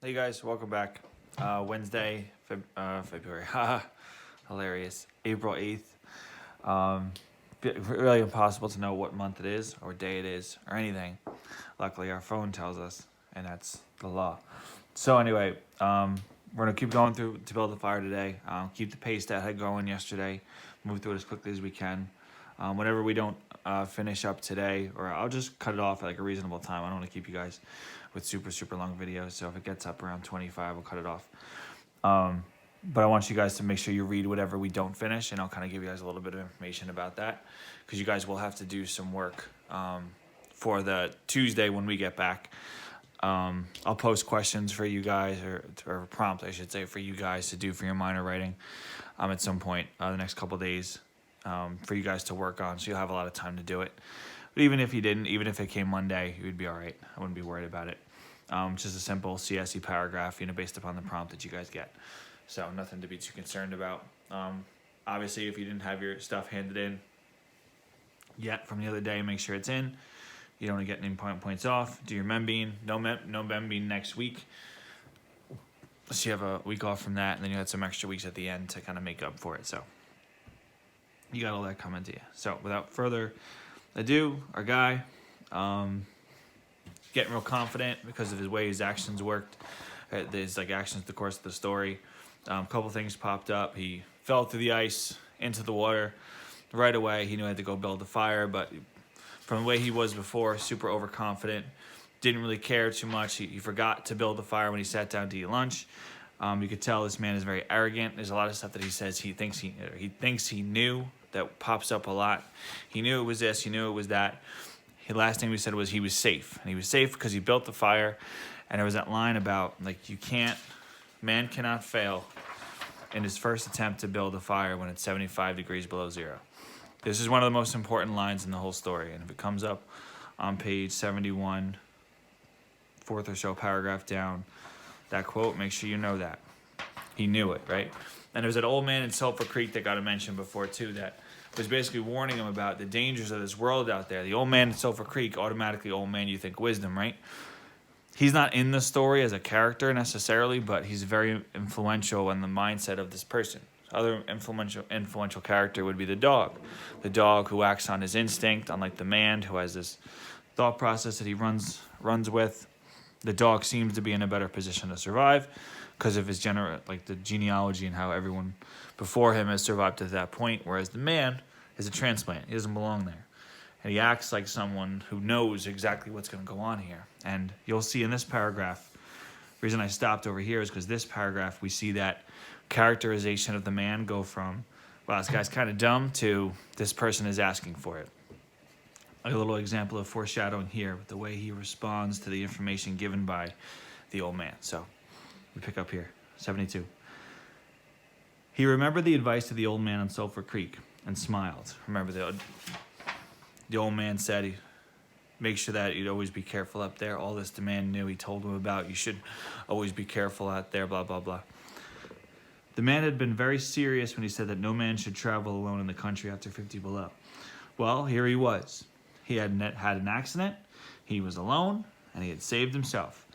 Hey guys, welcome back. Wednesday, February, hilarious, April 8th. Really impossible to know what month it is, or day it is, or anything. Luckily, our phone tells us, and that's the law. So anyway, we're gonna keep going through to build the fire today. Keep the pace that had going yesterday. Move through it as quickly as we can. Whenever we don't finish up today, or I'll just cut it off at like a reasonable time. I don't want to keep you guys with super long videos. So if it gets up around 25, we'll cut it off. But I want you guys to make sure you read whatever we don't finish, and I'll kind of give you guys a little bit of information about that, because you guys will have to do some work for the Tuesday when we get back. I'll post questions for you guys, or a prompt, I should say, for you guys to do for your minor writing at some point the next couple days for you guys to work on, so you'll have a lot of time to do it. But even if you didn't, even if it came Monday, you would be all right. I wouldn't be worried about it. Just a simple CSE paragraph, based upon the prompt that you guys get. So nothing to be too concerned about. Obviously, if you didn't have your stuff handed in yet from the other day, make sure it's in. You don't want to get any points off. Do your membean. No membean next week. So you have a week off from that, and then you had some extra weeks at the end to kind of make up for it. So you got all that coming to you. So without further ado, our guy, getting real confident because of his way his actions worked. His actions, the course of the story. A couple things popped up. He fell through the ice into the water right away. He knew he had to go build the fire, but from the way he was before, super overconfident, didn't really care too much. He forgot to build the fire when he sat down to eat lunch. You could tell this man is very arrogant. There's a lot of stuff that he says he thinks he knew that pops up a lot. He knew it was this. He knew it was that. The last thing we said was he was safe, and he was safe because he built the fire. And there was that line about man cannot fail in his first attempt to build a fire when it's 75 degrees below zero. This is one of the most important lines in the whole story, and if it comes up on page 71, fourth or so paragraph down, that quote, make sure you know that. He knew it, right? And there's that old man in Sulphur Creek that got mentioned before too, that was basically warning him about the dangers of this world out there. The old man in Sulphur Creek, automatically old man, you think wisdom, right? He's not in the story as a character necessarily, but he's very influential in the mindset of this person. Other influential character would be the dog who acts on his instinct, unlike the man who has this thought process that he runs with. The dog seems to be in a better position to survive because of his the genealogy and how everyone before him has survived to that point, whereas the man is a transplant. He doesn't belong there. And he acts like someone who knows exactly what's going to go on here. And you'll see in this paragraph, the reason I stopped over here is because this paragraph, we see that characterization of the man go from, wow, this guy's kind of dumb, to this person is asking for it. A little example of foreshadowing here with the way he responds to the information given by the old man. So we pick up here, 72. He remembered the advice of the old man on Sulphur Creek and smiled. Remember, the old man said, make sure that you'd always be careful up there. All this the man knew. He told him about, you should always be careful out there, blah, blah, blah. The man had been very serious when he said that no man should travel alone in the country after 50 below. Well, here he was. He had an accident, he was alone, and he had saved himself.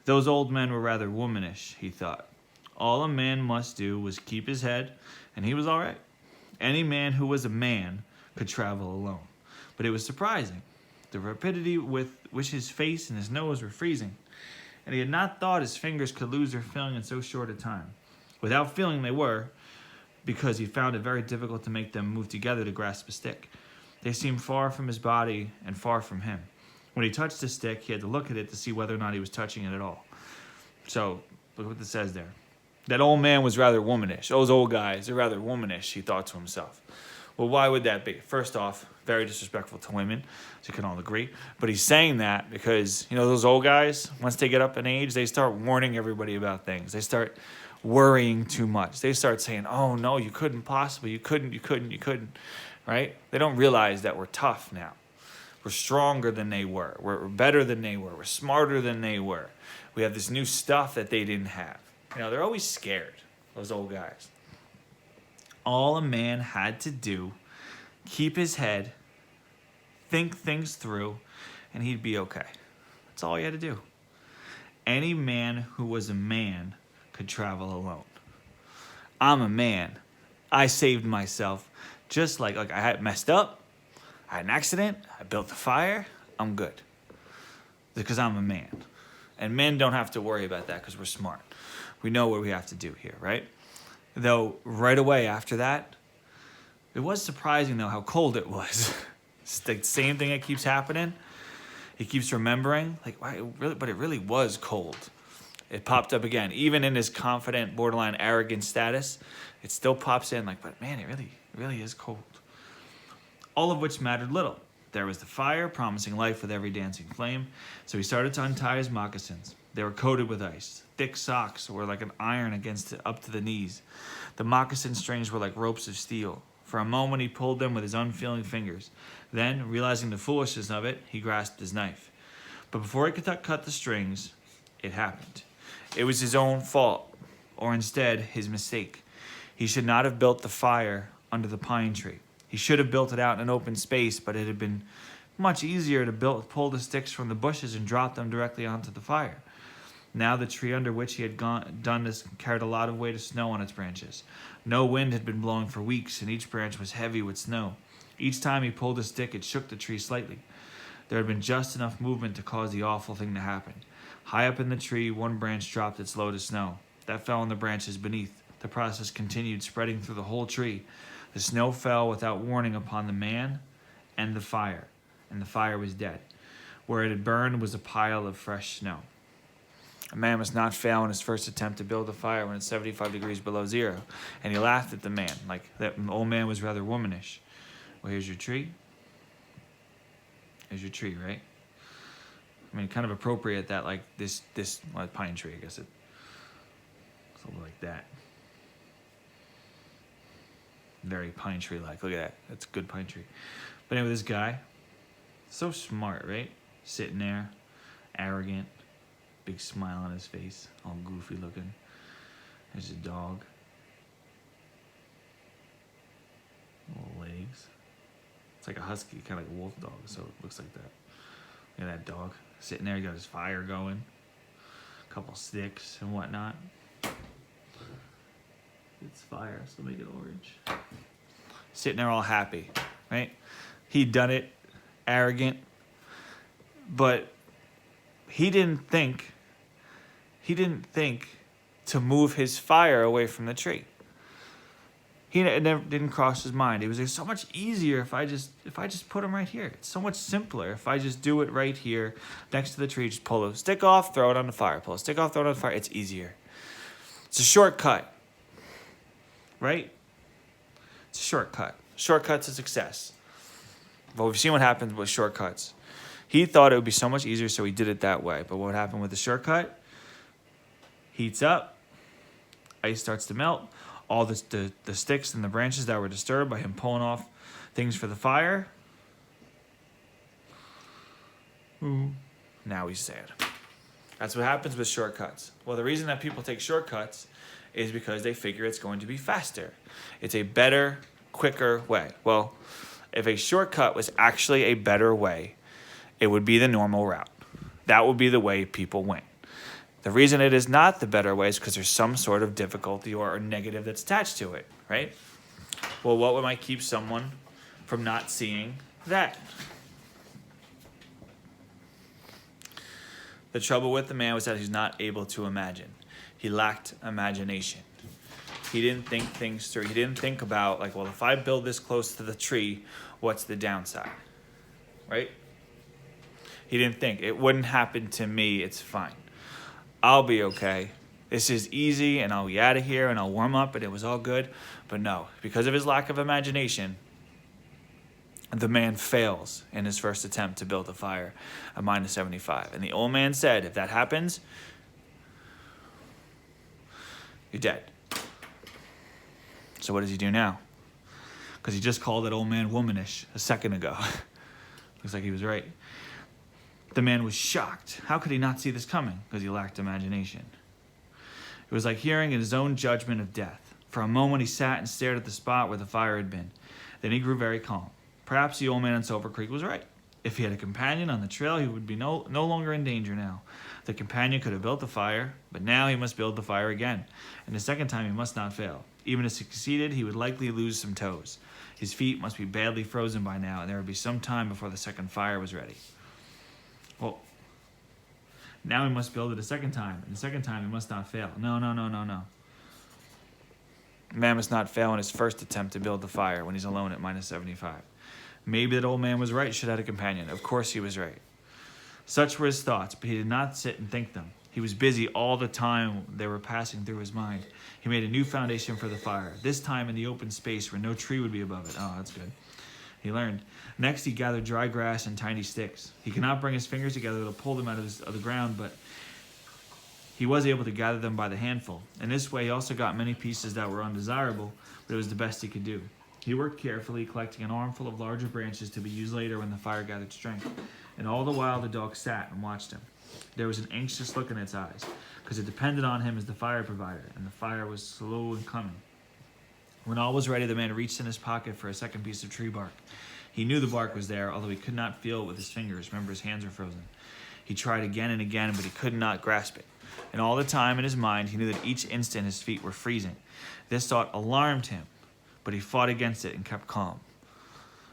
Those old men were rather womanish, he thought. All a man must do was keep his head, and he was all right. Any man who was a man could travel alone. But it was surprising, the rapidity with which his face and his nose were freezing, and he had not thought his fingers could lose their feeling in so short a time. Without feeling they were, because he found it very difficult to make them move together to grasp a stick. They seemed far from his body and far from him. When he touched the stick, he had to look at it to see whether or not he was touching it at all. So, look what this says there. That old man was rather womanish. Those old guys are rather womanish, he thought to himself. Well, why would that be? First off, very disrespectful to women, as you can all agree. But he's saying that because, those old guys, once they get up in age, they start warning everybody about things. They start worrying too much. They start saying, oh, no, you couldn't possibly, you couldn't, right? They don't realize that we're tough now. We're stronger than they were. We're better than they were. We're smarter than they were. We have this new stuff that they didn't have. They're always scared, those old guys. All a man had to do, keep his head, think things through, and he'd be okay. That's all he had to do. Any man who was a man could travel alone. I'm a man. I saved myself. Just like I had messed up. I had an accident. I built the fire. I'm good. Because I'm a man. And men don't have to worry about that because we're smart. We know what we have to do here, right? Though right away after that, it was surprising though how cold it was. It's the same thing that keeps happening. He keeps remembering, why but it really was cold. It popped up again. Even in his confident, borderline arrogant status, it still pops in but man, it really is cold. All of which mattered little. There was the fire, promising life with every dancing flame. So he started to untie his moccasins. They were coated with ice. Thick socks were like an iron up to the knees. The moccasin strings were like ropes of steel. For a moment, he pulled them with his unfeeling fingers. Then, realizing the foolishness of it, he grasped his knife. But before he could cut the strings, it happened. It was his own fault, or instead, his mistake. He should not have built the fire under the pine tree. He should have built it out in an open space, but it had been much easier to pull the sticks from the bushes and drop them directly onto the fire. Now the tree under which he had done this carried a lot of weight of snow on its branches. No wind had been blowing for weeks, and each branch was heavy with snow. Each time he pulled a stick, it shook the tree slightly. There had been just enough movement to cause the awful thing to happen. High up in the tree, one branch dropped its load of snow. That fell on the branches beneath. The process continued, spreading through the whole tree. The snow fell without warning upon the man and the fire was dead. Where it had burned was a pile of fresh snow. A man must not fail in his first attempt to build a fire when it's 75 degrees below zero. And he laughed at the man, that old man was rather womanish. Well, here's your tree. Here's your tree, right? I mean, kind of appropriate that, this pine tree, I guess it's something like that. Very pine tree-like. Look at that. That's a good pine tree. But anyway, this guy, so smart, right? Sitting there, arrogant, big smile on his face, all goofy looking. There's a dog. Little legs. It's like a husky, kind of like a wolf dog, so it looks like that. Look at that dog. Sitting there, he got his fire going. A couple sticks and whatnot. It's fire, so make it orange. Sitting there all happy, right? He'd done it, arrogant, but he didn't think to move his fire away from the tree. It never didn't cross his mind. It was so much easier if I just put him right here. It's so much simpler if I just do it right here next to the tree. Just pull a stick off, throw it on the fire. Pull a stick off, throw it on the fire. It's easier. It's a shortcut. Right? It's a shortcut. Shortcut to success. But we've seen what happens with shortcuts. He thought it would be so much easier, so he did it that way. But what happened with the shortcut? Heats up. Ice starts to melt. All the sticks and the branches that were disturbed by him pulling off things for the fire. Now he's sad. That's what happens with shortcuts. Well, the reason that people take shortcuts is because they figure it's going to be faster. It's a better, quicker way. Well, if a shortcut was actually a better way, it would be the normal route. That would be the way people went. The reason it is not the better way is because there's some sort of difficulty or negative that's attached to it, right? Well, what might keep someone from not seeing that? The trouble with the man was that he's not able to imagine. He lacked imagination. He didn't think things through. He didn't think about, if I build this close to the tree, what's the downside? Right? He didn't think. It wouldn't happen to me. It's fine. I'll be okay. This is easy, and I'll be out of here, and I'll warm up, and it was all good. But no, because of his lack of imagination, the man fails in his first attempt to build a fire at minus 75. And the old man said, if that happens, you're dead. So what does he do now? Because he just called that old man womanish a second ago. Looks like he was right. The man was shocked. How could he not see this coming? Because he lacked imagination. It was like hearing in his own judgment of death. For a moment he sat and stared at the spot where the fire had been. Then he grew very calm. Perhaps the old man in Silver Creek was right. If he had a companion on the trail, he would be no longer in danger now. The companion could have built the fire, but now he must build the fire again. And the second time he must not fail. Even if he succeeded, he would likely lose some toes. His feet must be badly frozen by now, and there would be some time before the second fire was ready. Well, now he must build it a second time, and the second time he must not fail. No. Man must not fail in his first attempt to build the fire when he's alone at minus 75. Maybe that old man was right, should have had a companion. Of course he was right. Such were his thoughts, but he did not sit and think them. He was busy all the time they were passing through his mind. He made a new foundation for the fire, this time in the open space where no tree would be above it. Oh, that's good. He learned. Next, he gathered dry grass and tiny sticks. He could not bring his fingers together to pull them out of the ground, but he was able to gather them by the handful. In this way, he also got many pieces that were undesirable, but it was the best he could do. He worked carefully, collecting an armful of larger branches to be used later when the fire gathered strength. And all the while, the dog sat and watched him. There was an anxious look in its eyes, because it depended on him as the fire provider, and the fire was slow in coming. When all was ready, the man reached in his pocket for a second piece of tree bark. He knew the bark was there, although he could not feel it with his fingers. Remember, his hands were frozen. He tried again and again, but he could not grasp it. And all the time in his mind, he knew that each instant his feet were freezing. This thought alarmed him, but he fought against it and kept calm.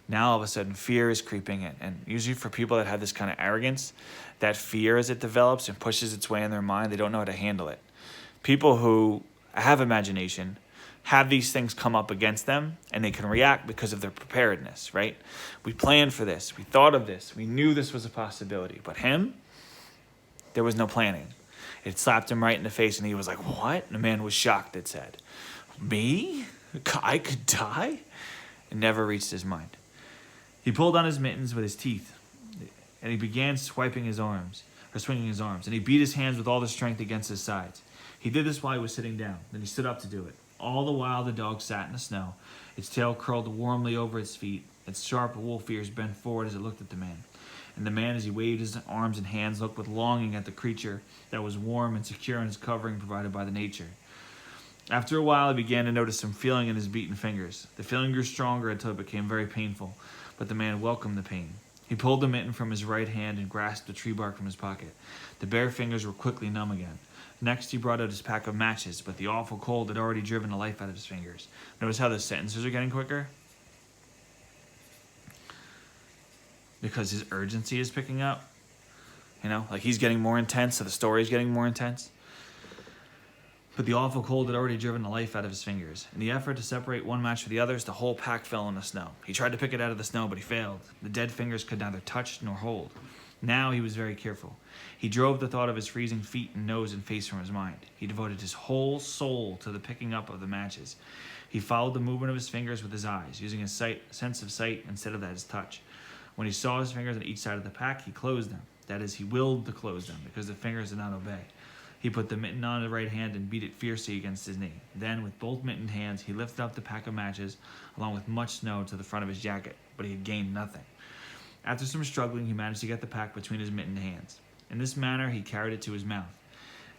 Now, all of a sudden, fear is creeping in. And usually for people that have this kind of arrogance, that fear as it develops and pushes its way in their mind, they don't know how to handle it. People who have imagination have these things come up against them, and they can react because of their preparedness, right? We planned for this. We thought of this. We knew this was a possibility. But him, there was no planning. It slapped him right in the face, and he was like, what? And the man was shocked, it said. Me? I could die? It never reached his mind. He pulled on his mittens with his teeth, and he began swinging his arms, and he beat his hands with all the strength against his sides. He did this while he was sitting down. Then he stood up to do it. All the while the dog sat in the snow, its tail curled warmly over its feet, its sharp wolf ears bent forward as it looked at the man. And the man, as he waved his arms and hands, looked with longing at the creature that was warm and secure in its covering provided by the nature. After a while, he began to notice some feeling in his beaten fingers. The feeling grew stronger until it became very painful, but the man welcomed the pain. He pulled the mitten from his right hand and grasped the tree bark from his pocket. The bare fingers were quickly numb again. Next, he brought out his pack of matches, but the awful cold had already driven the life out of his fingers. Notice how the sentences are getting quicker? Because his urgency is picking up. Like he's getting more intense, so the story's getting more intense. But the awful cold had already driven the life out of his fingers. In the effort to separate one match from the others, the whole pack fell in the snow. He tried to pick it out of the snow, but he failed. The dead fingers could neither touch nor hold. Now he was very careful. He drove the thought of his freezing feet and nose and face from his mind. He devoted his whole soul to the picking up of the matches. He followed the movement of his fingers with his eyes, using his sense of sight instead of his touch. When he saw his fingers on each side of the pack, he closed them. That is, he willed to close them, because the fingers did not obey. He put the mitten on his right hand and beat it fiercely against his knee. Then, with both mittened hands, he lifted up the pack of matches, along with much snow, to the front of his jacket, but he had gained nothing. After some struggling, he managed to get the pack between his mittened hands. In this manner, he carried it to his mouth.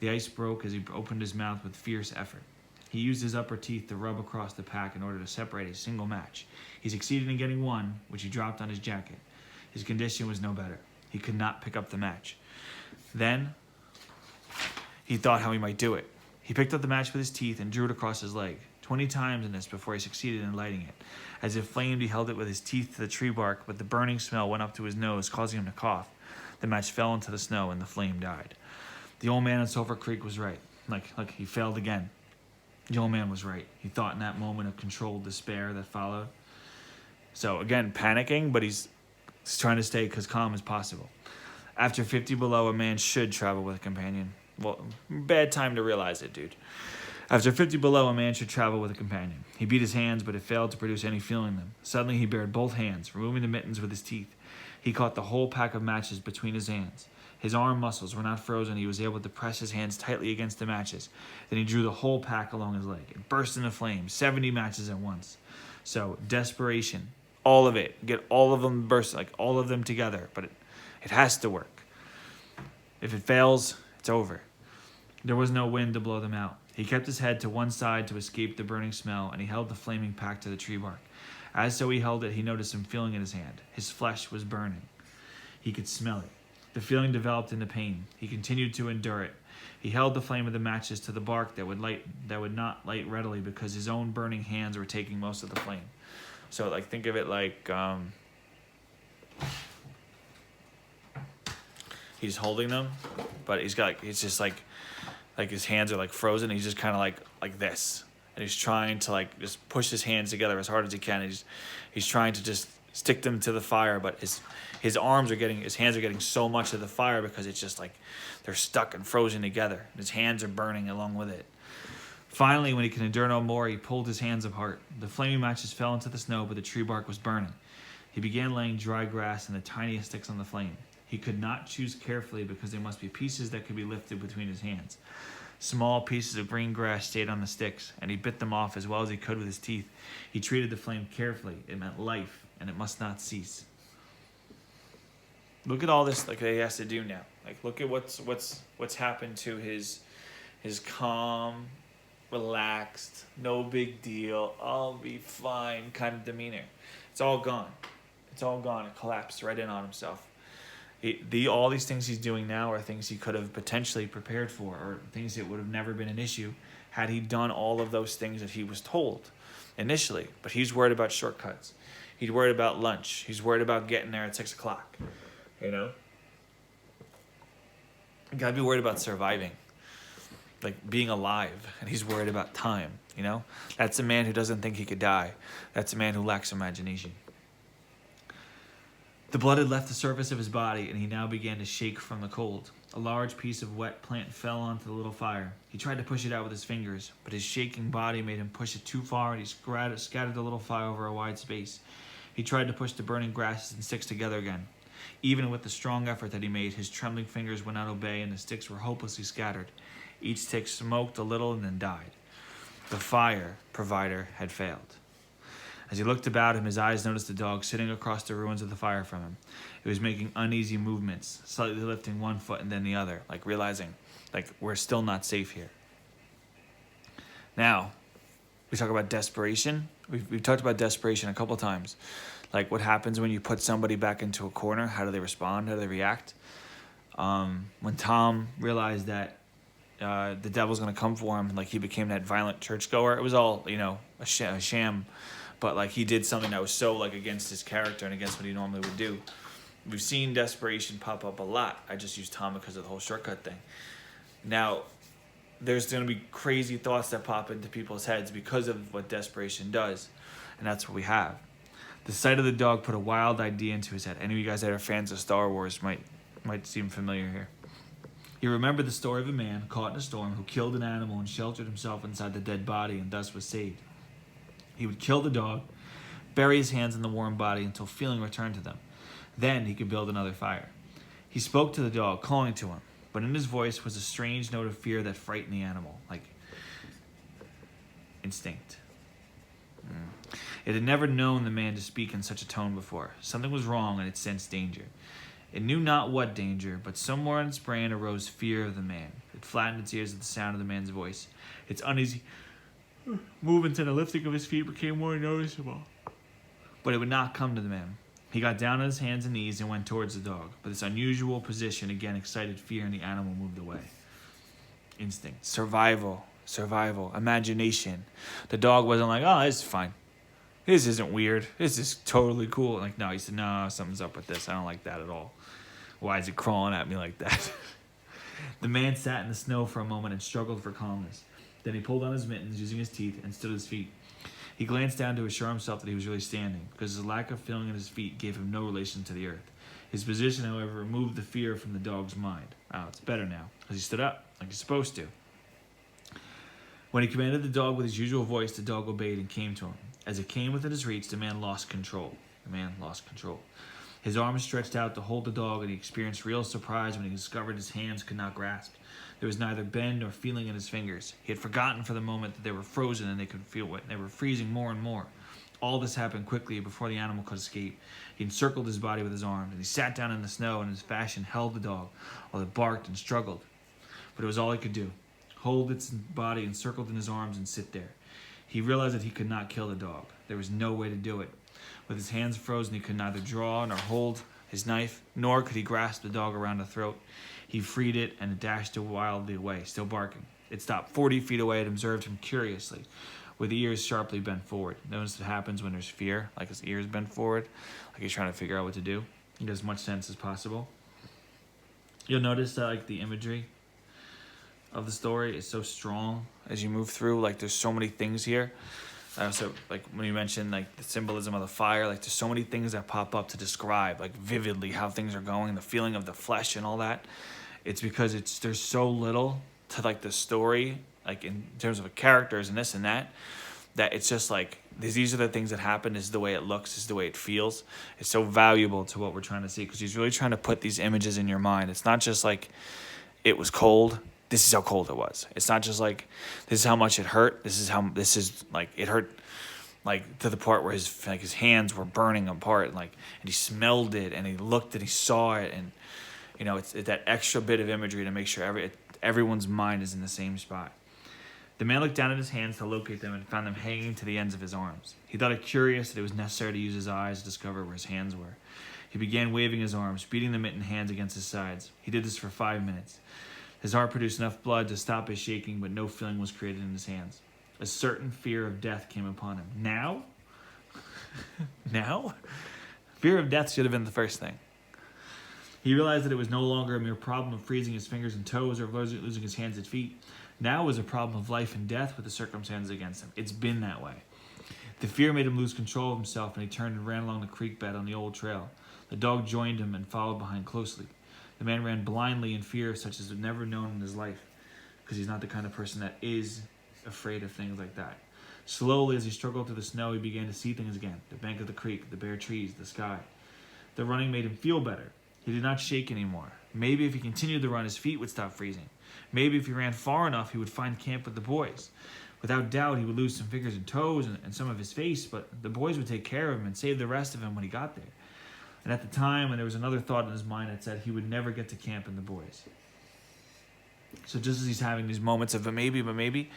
The ice broke as he opened his mouth with fierce effort. He used his upper teeth to rub across the pack in order to separate a single match. He succeeded in getting one, which he dropped on his jacket. His condition was no better. He could not pick up the match. Then, he thought how he might do it. He picked up the match with his teeth and drew it across his leg, 20 times in this before he succeeded in lighting it. As if flamed, he held it with his teeth to the tree bark, but the burning smell went up to his nose, causing him to cough. The match fell into the snow, and the flame died. The old man in Sulphur Creek was right. Like he failed again. The old man was right. He thought in that moment of controlled despair that followed. So again, panicking, but he's trying to stay as calm as possible. After 50 below, a man should travel with a companion. Well, bad time to realize it, dude. After 50 below, a man should travel with a companion. He beat his hands, but it failed to produce any feeling in them. Suddenly, he bared both hands, removing the mittens with his teeth. He caught the whole pack of matches between his hands. His arm muscles were not frozen. He was able to press his hands tightly against the matches. Then he drew the whole pack along his leg. It burst into flames, 70 matches at once. So, desperation, all of it. Get all of them burst, like all of them together. But it has to work. If it fails, it's over. There was no wind to blow them out. He kept his head to one side to escape the burning smell, and he held the flaming pack to the tree bark. As so he held it, he noticed some feeling in his hand. His flesh was burning. He could smell it. The feeling developed into pain. He continued to endure it. He held the flame of the matches to the bark that would not light readily because his own burning hands were taking most of the flame. So, like, think of it like he's holding them, but he's just like his hands are like frozen. He's just kind of like this, and he's trying to like just push his hands together as hard as he can. He's trying to just stick them to the fire, but his hands are getting so much of the fire because it's just like they're stuck and frozen together. His hands are burning along with it. Finally, when he could endure no more, he pulled his hands apart. The flaming matches fell into the snow, but the tree bark was burning. He began laying dry grass and the tiniest sticks on the flame. He could not choose carefully because there must be pieces that could be lifted between his hands. Small pieces of green grass stayed on the sticks, and he bit them off as well as he could with his teeth. He treated the flame carefully. It meant life, and it must not cease. Look at all this like he has to do now. Like, look at what's happened to his calm, relaxed, no big deal, I'll be fine kind of demeanor. It's all gone. It's all gone. It collapsed right in on himself. All these things he's doing now are things he could have potentially prepared for, or things that would have never been an issue had he done all of those things that he was told initially. But he's worried about shortcuts. He's worried about lunch. He's worried about getting there at 6 o'clock. You know? You gotta be worried about surviving. Like being alive, and he's worried about time, you know? That's a man who doesn't think he could die. That's a man who lacks imagination. The blood had left the surface of his body, and he now began to shake from the cold. A large piece of wet plant fell onto the little fire. He tried to push it out with his fingers, but his shaking body made him push it too far, and he scattered the little fire over a wide space. He tried to push the burning grasses and sticks together again. Even with the strong effort that he made, his trembling fingers would not obey, and the sticks were hopelessly scattered. Each stick smoked a little and then died. The fire provider had failed. As he looked about him, his eyes noticed the dog sitting across the ruins of the fire from him. It was making uneasy movements, slightly lifting one foot and then the other, like realizing, like, we're still not safe here. Now, we talk about desperation. We've talked about desperation a couple times. Like, what happens when you put somebody back into a corner? How do they respond? How do they react? When Tom realized that the devil's going to come for him, like, he became that violent churchgoer. It was all, a sham. But, like, he did something that was so, like, against his character and against what he normally would do. We've seen desperation pop up a lot. I just used Tom because of the whole shortcut thing. Now, there's going to be crazy thoughts that pop into people's heads because of what desperation does. And that's what we have. The sight of the dog put a wild idea into his head. Any of you guys that are fans of Star Wars might seem familiar here. He remembered the story of a man caught in a storm who killed an animal and sheltered himself inside the dead body and thus was saved. He would kill the dog, bury his hands in the warm body until feeling returned to them. Then he could build another fire. He spoke to the dog, calling to him, but in his voice was a strange note of fear that frightened the animal, like instinct. It had never known the man to speak in such a tone before. Something was wrong and it sensed danger. It knew not what danger, but somewhere in its brain arose fear of the man. It flattened its ears at the sound of the man's voice. Its uneasy movements and the lifting of his feet became more noticeable. But it would not come to the man. He got down on his hands and knees and went towards the dog. But this unusual position again excited fear and the animal moved away. Instinct. Survival, imagination. The dog wasn't like, oh, this is fine. This isn't weird. This is totally cool. Like, no, he said, no, something's up with this. I don't like that at all. Why is it crawling at me like that? The man sat in the snow for a moment and struggled for calmness. Then he pulled on his mittens using his teeth and stood at his feet. He glanced down to assure himself that he was really standing, because his lack of feeling in his feet gave him no relation to the earth. His position, however, removed the fear from the dog's mind. Oh, it's better now, because he stood up, like he's supposed to. When he commanded the dog with his usual voice, the dog obeyed and came to him. As it came within his reach, the man lost control. His arms stretched out to hold the dog, and he experienced real surprise when he discovered his hands could not grasp. There was neither bend nor feeling in his fingers. He had forgotten for the moment that they were frozen and they could feel it. They were freezing more and more. All this happened quickly before the animal could escape. He encircled his body with his arms, and he sat down in the snow and in his fashion held the dog while it barked and struggled. But it was all he could do. Hold its body encircled in his arms and sit there. He realized that he could not kill the dog. There was no way to do it. With his hands frozen, he could neither draw nor hold his knife, nor could he grasp the dog around the throat. He freed it and it dashed wildly away, still barking. It stopped 40 feet away and observed him curiously, with ears sharply bent forward. Notice what happens when there's fear, like his ears bent forward, like he's trying to figure out what to do. He does as much sense as possible. You'll notice that like the imagery of the story is so strong as you move through. Like there's so many things here. Also, like when you mentioned like the symbolism of the fire, like there's so many things that pop up to describe like vividly how things are going, the feeling of the flesh and all that. It's because there's so little to like the story, like in terms of the characters and this and that it's just like these are the things that happen. This is the way it looks. This is the way it feels. It's so valuable to what we're trying to see because he's really trying to put these images in your mind. It's not just like it was cold. This is how cold it was. It's not just like this is how much it hurt. This is like it hurt, like to the part where his hands were burning apart, and he smelled it, and he looked and he saw it, and it's that extra bit of imagery to make sure everyone's mind is in the same spot. The man looked down at his hands to locate them and found them hanging to the ends of his arms. He thought it curious that it was necessary to use his eyes to discover where his hands were. He began waving his arms, beating the mittened hands against his sides. He did this for 5 minutes. His heart produced enough blood to stop his shaking, but no feeling was created in his hands. A certain fear of death came upon him. Now? Now? Fear of death should have been the first thing. He realized that it was no longer a mere problem of freezing his fingers and toes or of losing his hands and feet. Now it was a problem of life and death with the circumstances against him. It's been that way. The fear made him lose control of himself, and he turned and ran along the creek bed on the old trail. The dog joined him and followed behind closely. The man ran blindly in fear such as he'd never known in his life, because he's not the kind of person that is afraid of things like that. Slowly, as he struggled through the snow, he began to see things again. The bank of the creek, the bare trees, the sky. The running made him feel better. He did not shake anymore. Maybe if he continued to run, his feet would stop freezing. Maybe if he ran far enough, he would find camp with the boys. Without doubt, he would lose some fingers and toes and some of his face, but the boys would take care of him and save the rest of him when he got there. And at the time, when there was another thought in his mind that said he would never get to camp in the boys. So just as he's having these moments of but maybe,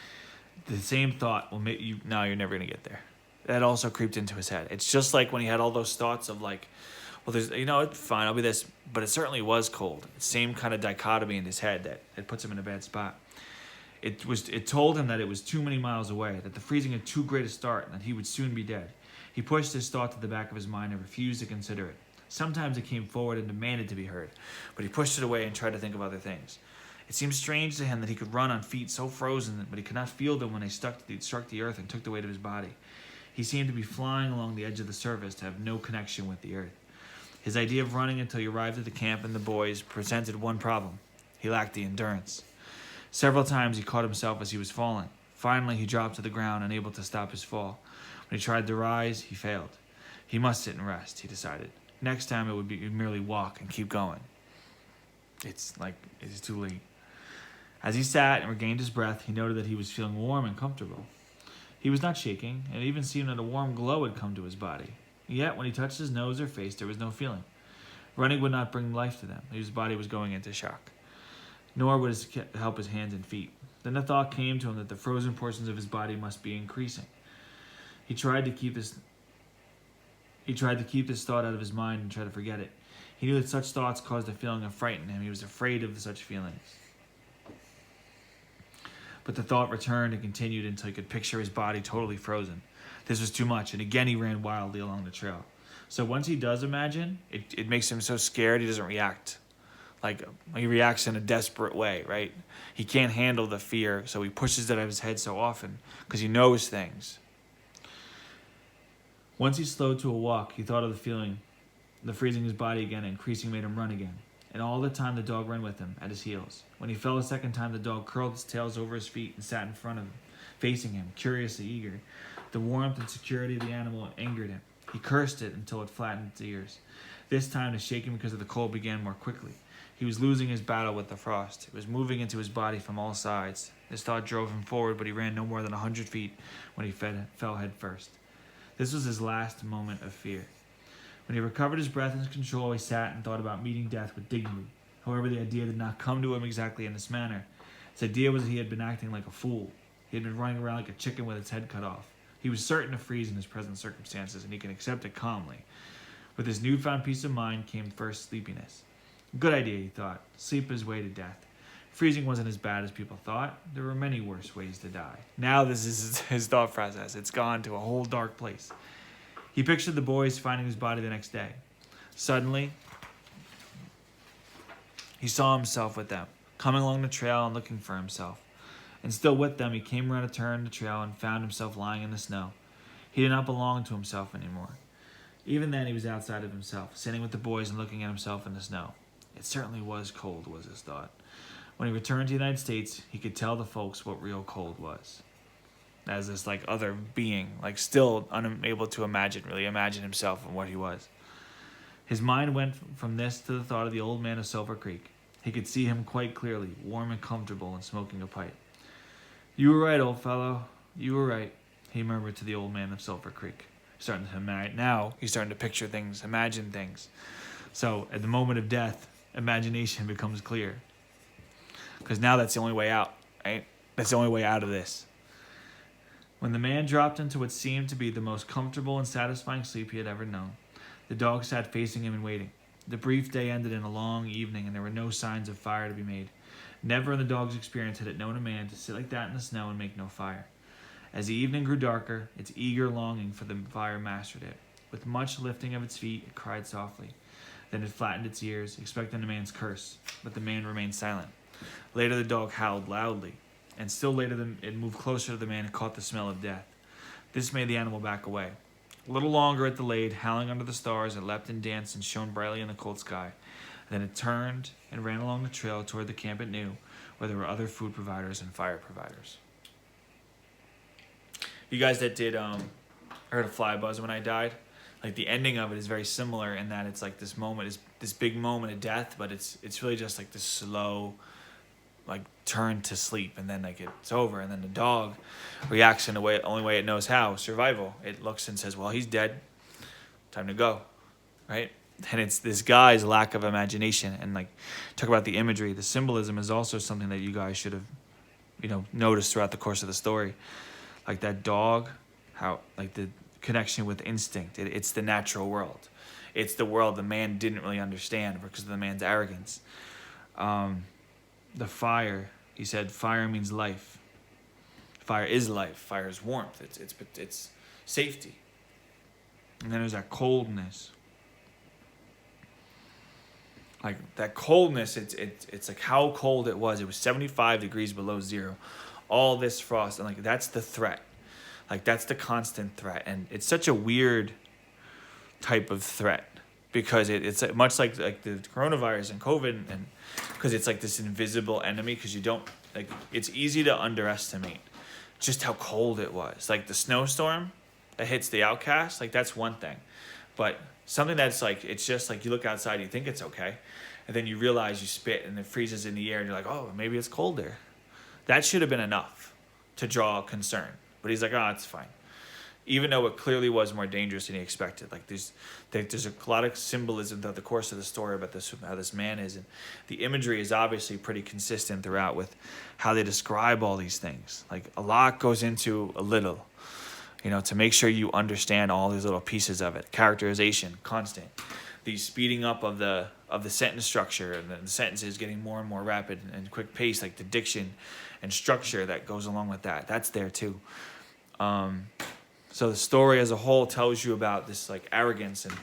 the same thought will make you, no, you're never going to get there. That also creeped into his head. It's just like when he had all those thoughts of like, well, there's, it's fine, I'll be this, but it certainly was cold. Same kind of dichotomy in his head that it puts him in a bad spot. It told him that it was too many miles away, that the freezing had too great a start, and that he would soon be dead. He pushed this thought to the back of his mind and refused to consider it. Sometimes it came forward and demanded to be heard, but he pushed it away and tried to think of other things. It seemed strange to him that he could run on feet so frozen, but he could not feel them when they struck the earth and took the weight of his body. He seemed to be flying along the edge of the surface, to have no connection with the earth. His idea of running until he arrived at the camp and the boys presented one problem. He lacked the endurance. Several times he caught himself as he was falling. Finally, he dropped to the ground, unable to stop his fall. When he tried to rise, he failed. He must sit and rest, he decided. Next time it would be merely walk and keep going. It's too late. As he sat and regained his breath, he noted that he was feeling warm and comfortable. He was not shaking, and it even seemed that a warm glow had come to his body. Yet, when he touched his nose or face, there was no feeling. Running would not bring life to them. His body was going into shock. Nor would it help his hands and feet. Then the thought came to him that the frozen portions of his body must be increasing. He tried to keep this thought out of his mind and try to forget it. He knew that such thoughts caused a feeling of fright in him. He was afraid of such feelings. But the thought returned and continued until he could picture his body totally frozen. This was too much, and again he ran wildly along the trail. So once he does imagine, it makes him so scared he doesn't react. Like, he reacts in a desperate way, right? He can't handle the fear, so he pushes it out of his head so often, because he knows things. Once he slowed to a walk, he thought of the freezing his body again, and increasing made him run again. And all the time the dog ran with him, at his heels. When he fell a second time, the dog curled its tails over his feet and sat in front of him, facing him, curiously eager. The warmth and security of the animal angered him. He cursed it until it flattened its ears. This time the shaking because of the cold began more quickly. He was losing his battle with the frost. It was moving into his body from all sides. This thought drove him forward, but he ran no more than 100 feet when he fell head first. This was his last moment of fear. When he recovered his breath and his control, he sat and thought about meeting death with dignity. However, the idea did not come to him exactly in this manner. His idea was that he had been acting like a fool. He had been running around like a chicken with its head cut off. He was certain of freeze in his present circumstances, and he could accept it calmly. With his newfound peace of mind came first sleepiness. Good idea, he thought. Sleep his way to death. Freezing wasn't as bad as people thought. There were many worse ways to die. Now this is his thought process. It's gone to a whole dark place. He pictured the boys finding his body the next day. Suddenly, he saw himself with them, coming along the trail and looking for himself. And still with them, he came around a turn in the trail and found himself lying in the snow. He did not belong to himself anymore. Even then, he was outside of himself, sitting with the boys and looking at himself in the snow. It certainly was cold, was his thought. When he returned to the United States, he could tell the folks what real cold was. As this other being, still unable to really imagine himself and what he was. His mind went from this to the thought of the old man of Silver Creek. He could see him quite clearly, warm and comfortable and smoking a pipe. "You were right, old fellow. You were right," he murmured to the old man of Silver Creek. Now he's starting to picture things, imagine things. So at the moment of death, imagination becomes clear. Because now that's the only way out, right? That's the only way out of this. When the man dropped into what seemed to be the most comfortable and satisfying sleep he had ever known, the dog sat facing him and waiting. The brief day ended in a long evening, and there were no signs of fire to be made. Never in the dog's experience had it known a man to sit like that in the snow and make no fire. As the evening grew darker, its eager longing for the fire mastered it. With much lifting of its feet, it cried softly. Then it flattened its ears, expecting the man's curse, but the man remained silent. Later the dog howled loudly, and still later it moved closer to the man and caught the smell of death. This made the animal back away. A little longer it delayed, howling under the stars. It leapt and danced and shone brightly in the cold sky. Then it turned and ran along the trail toward the camp it knew, where there were other food providers and fire providers. You guys that did heard of Fly Buzz When I Died, the ending of it is very similar in that it's this moment is this big moment of death, but it's really just this slow turn to sleep, and then it's over, and then the dog reacts in the only way it knows how, survival. It looks and says, well, he's dead, time to go, right? And it's this guy's lack of imagination. And talk about the imagery, the symbolism is also something that you guys should have noticed throughout the course of the story. That dog, how the connection with instinct, it's the natural world. It's the world the man didn't really understand because of the man's arrogance. The fire, he said, fire means life. Fire is life. Fire is warmth. It's safety. And then there's that coldness. That coldness, it's how cold it was. It was 75 degrees below zero. All this frost, and that's the threat. That's the constant threat. And it's such a weird type of threat because it's much like the coronavirus and COVID, and because it's this invisible enemy, because you don't, it's easy to underestimate just how cold it was. The snowstorm that hits the outcast, that's one thing. But something that's it's just you look outside, you think it's okay, and then you realize you spit and it freezes in the air, and you're oh, maybe it's cold there. That should have been enough to draw concern. But he's it's fine. Even though it clearly was more dangerous than he expected. There's a lot of symbolism throughout the course of the story about how this man is. And the imagery is obviously pretty consistent throughout with how they describe all these things. A lot goes into a little, to make sure you understand all these little pieces of it. Characterization, constant. The speeding up of the sentence structure, and the sentences getting more and more rapid and quick pace, the diction and structure that goes along with that. That's there too. So the story as a whole tells you about this arrogance and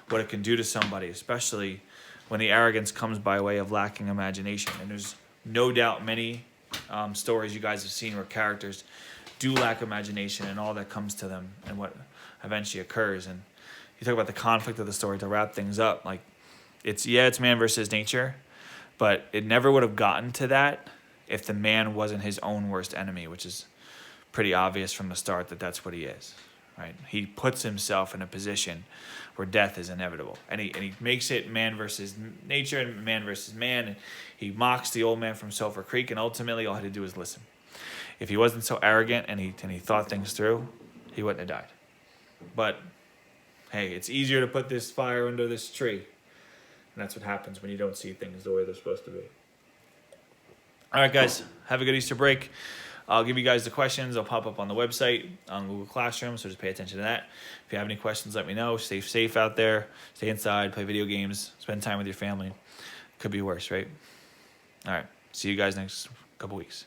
what it can do to somebody, especially when the arrogance comes by way of lacking imagination. And there's no doubt many stories you guys have seen where characters do lack imagination and all that comes to them and what eventually occurs. And you talk about the conflict of the story to wrap things up. It's man versus nature, but it never would have gotten to that if the man wasn't his own worst enemy, which is pretty obvious from the start that that's what he is, right? He puts himself in a position where death is inevitable, and he makes it man versus nature and man versus man, and he mocks the old man from Sulphur Creek, and ultimately all he had to do was listen. If he wasn't so arrogant and he thought things through, he wouldn't have died. But hey, it's easier to put this fire under this tree, and that's what happens when you don't see things the way they're supposed to be. All right, guys, have a good Easter break. I'll give you guys the questions. They'll pop up on the website on Google Classroom, so just pay attention to that. If you have any questions, let me know. Stay safe out there. Stay inside. Play video games. Spend time with your family. Could be worse, right? All right. See you guys next couple weeks.